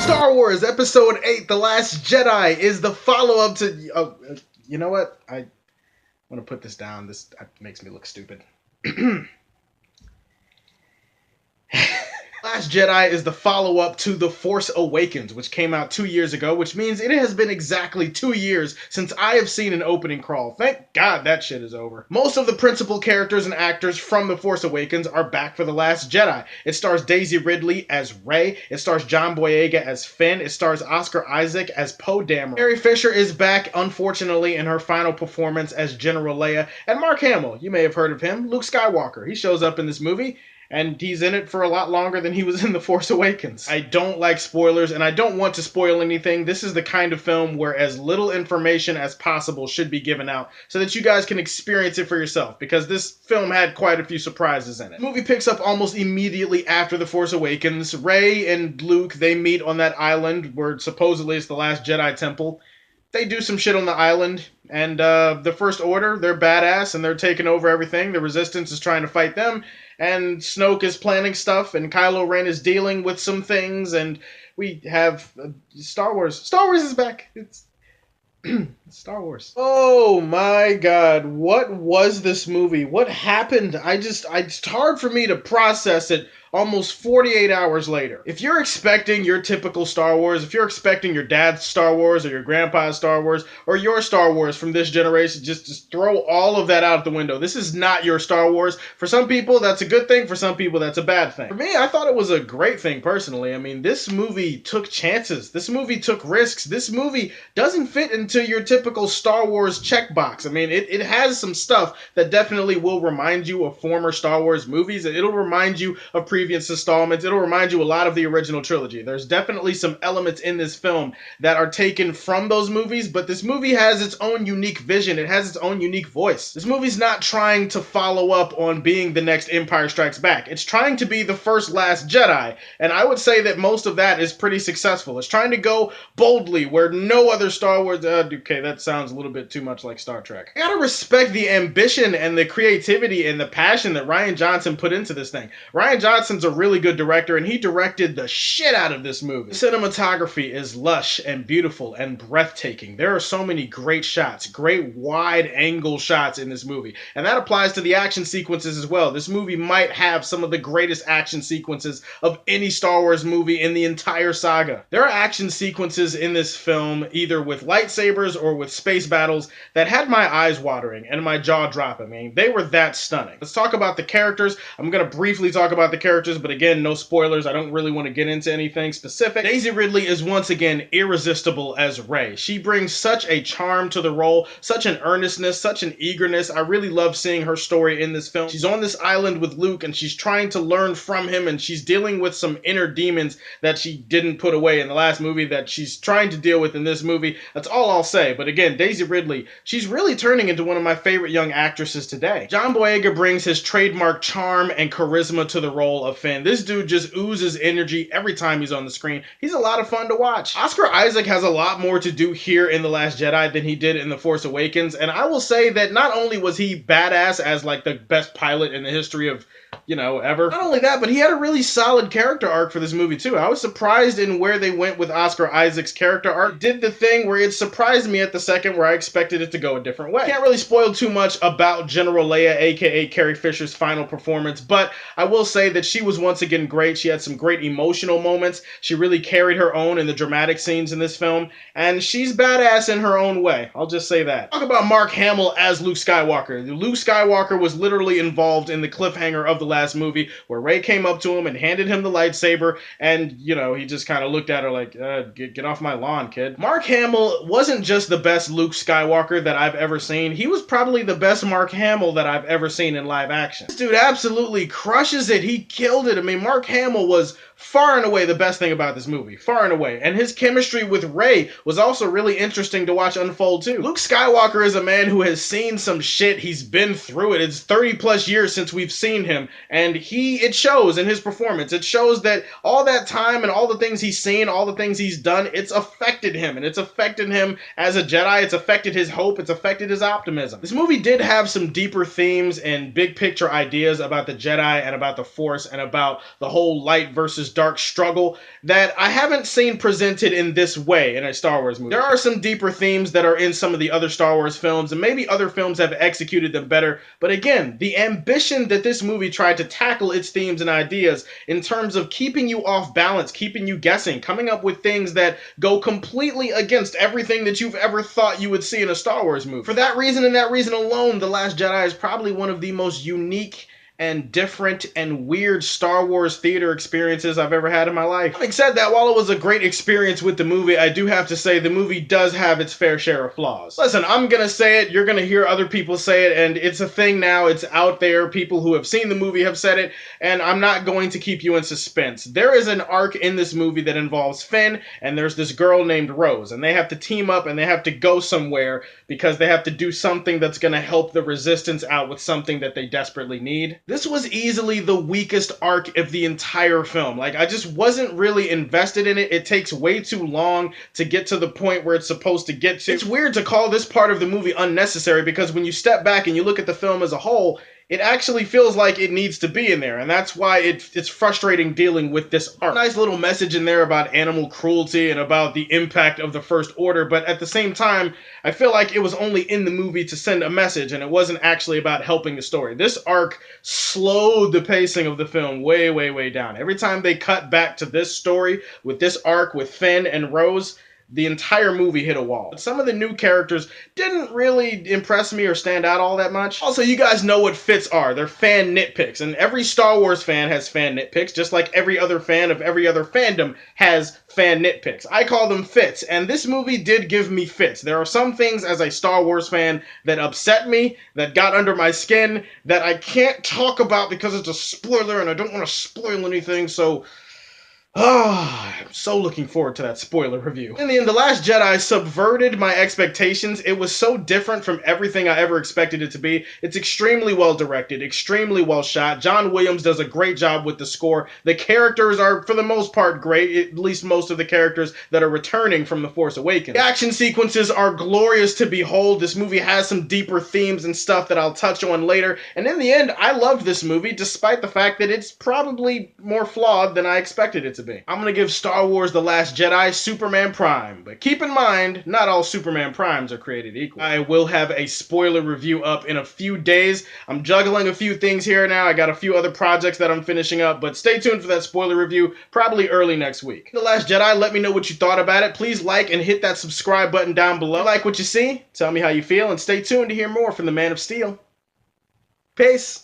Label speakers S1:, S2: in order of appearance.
S1: Star Wars Episode 8, The Last Jedi is the follow-up to... you know what? I want to put this down. This makes me look stupid. Last Jedi is the follow-up to The Force Awakens, which came out 2 years ago, which means it has been exactly 2 years since I have seen an opening crawl. Thank God that shit is over. Most of the principal characters and actors from The Force Awakens are back for The Last Jedi. It stars Daisy Ridley as Rey, it stars John Boyega as Finn, it stars Oscar Isaac as Poe Dameron. Carrie Fisher is back, unfortunately, in her final performance as General Leia, and Mark Hamill, you may have heard of him, Luke Skywalker. He shows up in this movie, and he's in it for a lot longer than he was in The Force Awakens. I don't like spoilers, and I don't want to spoil anything. This is the kind of film where as little information as possible should be given out so that you guys can experience it for yourself, because this film had quite a few surprises in it. The movie picks up almost immediately after The Force Awakens. Rey and Luke, they meet on that island where supposedly it's the Last Jedi Temple. They do some shit on the island, and the First Order, they're badass, and they're taking over everything. The Resistance is trying to fight them, and Snoke is planning stuff, and Kylo Ren is dealing with some things, and we have Star Wars. Star Wars is back. It's Star Wars. Oh my God, what was this movie? What happened? It's hard for me to process it almost 48 hours later. If you're expecting your typical Star Wars, if you're expecting your dad's Star Wars or your grandpa's Star Wars or your Star Wars from this generation, just throw all of that out the window. This is not your Star Wars. For some people, that's a good thing. For some people, that's a bad thing. For me, I thought it was a great thing personally. I mean, this movie took chances. This movie took risks. This movie doesn't fit into your typical Star Wars checkbox. I mean, it has some stuff that definitely will remind you of former Star Wars movies. It'll remind you of previous installments. It'll remind you a lot of the original trilogy. There's definitely some elements in this film that are taken from those movies, but this movie has its own unique vision. It has its own unique voice. This movie's not trying to follow up on being the next Empire Strikes Back. It's trying to be the first Last Jedi, and I would say that most of that is pretty successful. It's trying to go boldly where no other Star Wars... okay, that sounds a little bit too much like Star Trek. I gotta respect the ambition and the creativity and the passion that Rian Johnson put into this thing. Rian Johnson's a really good director, and he directed the shit out of this movie. The cinematography is lush and beautiful and breathtaking. There are so many great shots, great wide angle shots in this movie, and that applies to the action sequences as well. This movie might have some of the greatest action sequences of any Star Wars movie in the entire saga. There are action sequences in this film, either with lightsabers or with space battles, that had my eyes watering and my jaw dropping. I mean, they were that stunning. Let's talk about the characters. I'm gonna briefly talk about the characters, but again, no spoilers. I don't really want to get into anything specific. Daisy Ridley is once again irresistible as Rey. She brings such a charm to the role, such an earnestness, such an eagerness. I really love seeing her story in this film. She's on this island with Luke, and she's trying to learn from him, and she's dealing with some inner demons that she didn't put away in the last movie that she's trying to deal with in this movie. That's all I'll say. But again, Daisy Ridley, she's really turning into one of my favorite young actresses today. John Boyega brings his trademark charm and charisma to the role of Finn. This dude just oozes energy every time he's on the screen. He's a lot of fun to watch. Oscar Isaac has a lot more to do here in The Last Jedi than he did in The Force Awakens, and I will say that not only was he badass as like the best pilot in the history of, you know, ever. Not only that, but he had a really solid character arc for this movie too. I was surprised in where they went with Oscar Isaac's character arc. Did the thing where it surprised me at the second where I expected it to go a different way. Can't really spoil too much about General Leia, aka Carrie Fisher's final performance, but I will say that she was once again great. She had some great emotional moments. She really carried her own in the dramatic scenes in this film, and she's badass in her own way. I'll just say that. Talk about Mark Hamill as Luke Skywalker. Luke Skywalker was literally involved in the cliffhanger of the last movie where Rey came up to him and handed him the lightsaber, and, you know, he just kind of looked at her like, get off my lawn, kid. Mark Hamill wasn't just the best Luke Skywalker that I've ever seen. He was probably the best Mark Hamill that I've ever seen in live action. This dude absolutely crushes it. He killed it. I mean, Mark Hamill was far and away the best thing about this movie. Far and away. And his chemistry with Rey was also really interesting to watch unfold too. Luke Skywalker is a man who has seen some shit. He's been through it. It's 30 plus years since we've seen him, and it shows in his performance. It shows that all that time and all the things he's seen, all the things he's done, it's affected him, and it's affected him as a Jedi. It's affected his hope. It's affected his optimism. This movie did have some deeper themes and big picture ideas about the Jedi and about the Force, and about the whole light versus dark struggle that I haven't seen presented in this way in a Star Wars movie. There are some deeper themes that are in some of the other Star Wars films, and maybe other films have executed them better, but again, the ambition that this movie tried to tackle its themes and ideas in terms of keeping you off balance, keeping you guessing, coming up with things that go completely against everything that you've ever thought you would see in a Star Wars movie. For that reason and that reason alone, The Last Jedi is probably one of the most unique and different and weird Star Wars theater experiences I've ever had in my life. Having said that, while it was a great experience with the movie, I do have to say the movie does have its fair share of flaws. Listen, I'm gonna say it, you're gonna hear other people say it, and it's a thing now, it's out there, people who have seen the movie have said it, and I'm not going to keep you in suspense. There is an arc in this movie that involves Finn, and there's this girl named Rose, and they have to team up and they have to go somewhere because they have to do something that's gonna help the Resistance out with something that they desperately need. This was easily the weakest arc of the entire film. Like, I just wasn't really invested in it. It takes way too long to get to the point where it's supposed to get to. It's weird to call this part of the movie unnecessary because when you step back and you look at the film as a whole, it actually feels like it needs to be in there, and that's why it's frustrating dealing with this arc. Nice little message in there about animal cruelty and about the impact of the First Order, but at the same time, I feel like it was only in the movie to send a message, and it wasn't actually about helping the story. This arc slowed the pacing of the film way, way, way down. Every time they cut back to this story, with this arc, with Finn and Rose, the entire movie hit a wall. Some of the new characters didn't really impress me or stand out all that much. Also, you guys know what fits are. They're fan nitpicks, and every Star Wars fan has fan nitpicks, just like every other fan of every other fandom has fan nitpicks. I call them fits, and this movie did give me fits. There are some things as a Star Wars fan that upset me, that got under my skin, that I can't talk about because it's a spoiler and I don't want to spoil anything, so I'm so looking forward to that spoiler review. In the end, The Last Jedi subverted my expectations. It was so different from everything I ever expected it to be. It's extremely well directed, extremely well shot. John Williams does a great job with the score. The characters are, for the most part, great, at least most of the characters that are returning from The Force Awakens. The action sequences are glorious to behold. This movie has some deeper themes and stuff that I'll touch on later. And in the end, I loved this movie, despite the fact that it's probably more flawed than I expected it to be. I'm gonna give Star Wars The Last Jedi Superman Prime, but keep in mind, not all Superman Primes are created equal. I will have a spoiler review up in a few days. I'm juggling a few things here now. I got a few other projects that I'm finishing up, but stay tuned for that spoiler review, probably early next week. The Last Jedi, let me know what you thought about it. Please like and hit that subscribe button down below. If you like what you see, tell me how you feel, and stay tuned to hear more from the Man of Steel. Peace.